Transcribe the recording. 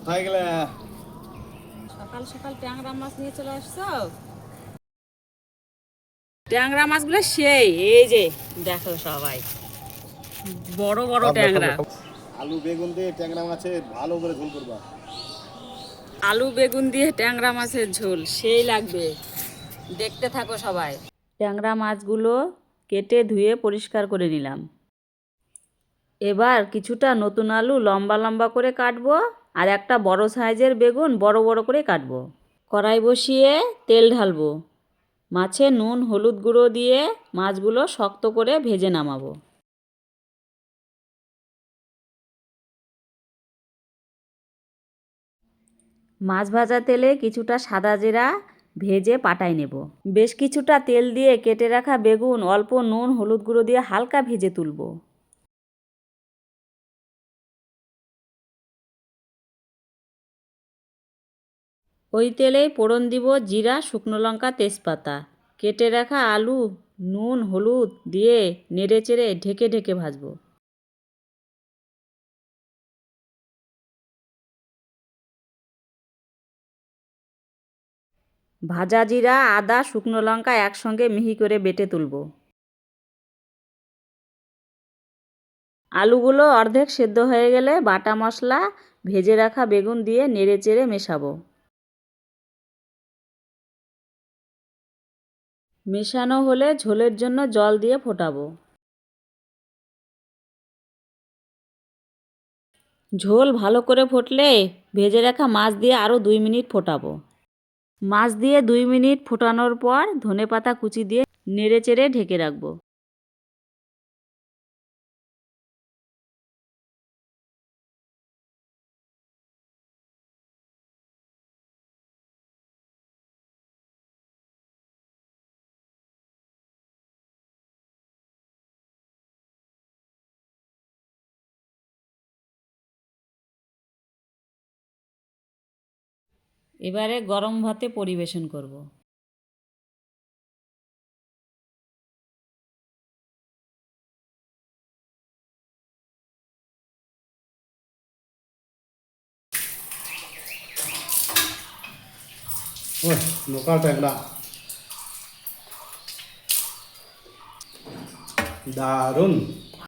হয়ে গেলে সকাল সকাল ট্যাংরা মাছ নিয়ে চলে আসছো। ট্যাংরা মাছগুলো সেই এই যে দেখো সবাই বড় বড় ট্যাংরা। আলু বেগুন দিয়ে ট্যাংরা মাছের ভালো করে ঝোল করবা। আলু বেগুন দিয়ে ট্যাংরা মাছের ঝোল সেই লাগবে, দেখতে থাকো সবাই। ট্যাংরা মাছগুলো কেটে ধুয়ে পরিষ্কার করে নিলাম। এবার কিছুটা নতুন আলু লম্বা লম্বা করে কাটবো, আর একটা বড় সাইজের বেগুন বড় বড় করে কাটবো। কড়াই বসিয়ে তেল ঢালবো। মাছে নুন হলুদ গুঁড়ো দিয়ে মাছগুলো শক্ত করে ভেজে নামাবো। মাছ ভাজা তেলে কিছুটা সাদা জিরা ভেজে পাটায় নেব। বেশ কিছুটা তেল দিয়ে কেটে রাখা বেগুন অল্প নুন হলুদ গুঁড়ো দিয়ে হালকা ভেজে তুলব। ওই তেলেই ফোড়ন দিব জিরা শুকনো লঙ্কা তেজপাতা। কেটে রাখা আলু নুন হলুদ দিয়ে নেড়ে চেড়ে ঢেকে ঢেকে ভাজবো। ভাজা জিরা আদা শুকনো লঙ্কা একসঙ্গে মিহি করে বেটে তুলব। আলুগুলো অর্ধেক সেদ্ধ হয়ে গেলে বাটা মশলা ভেজে রাখা বেগুন দিয়ে নেড়ে চেড়ে মেশাবো। মেশানো হলে ঝোলের জন্য জল দিয়ে ফোটাবো। ঝোল ভালো করে ফুটলে ভেজে রাখা মাছ দিয়ে আরও 2 মিনিট ফোটাবো। মাছ দিয়ে 2 মিনিট ফোটানোর পর ধনেপাতা কুচি দিয়ে নেড়ে চেড়ে ঢেকে রাখবো। এবারে গরম ভাতে পরিবেশন করব। ওই নৌকা ট্যাংরা দারুণ।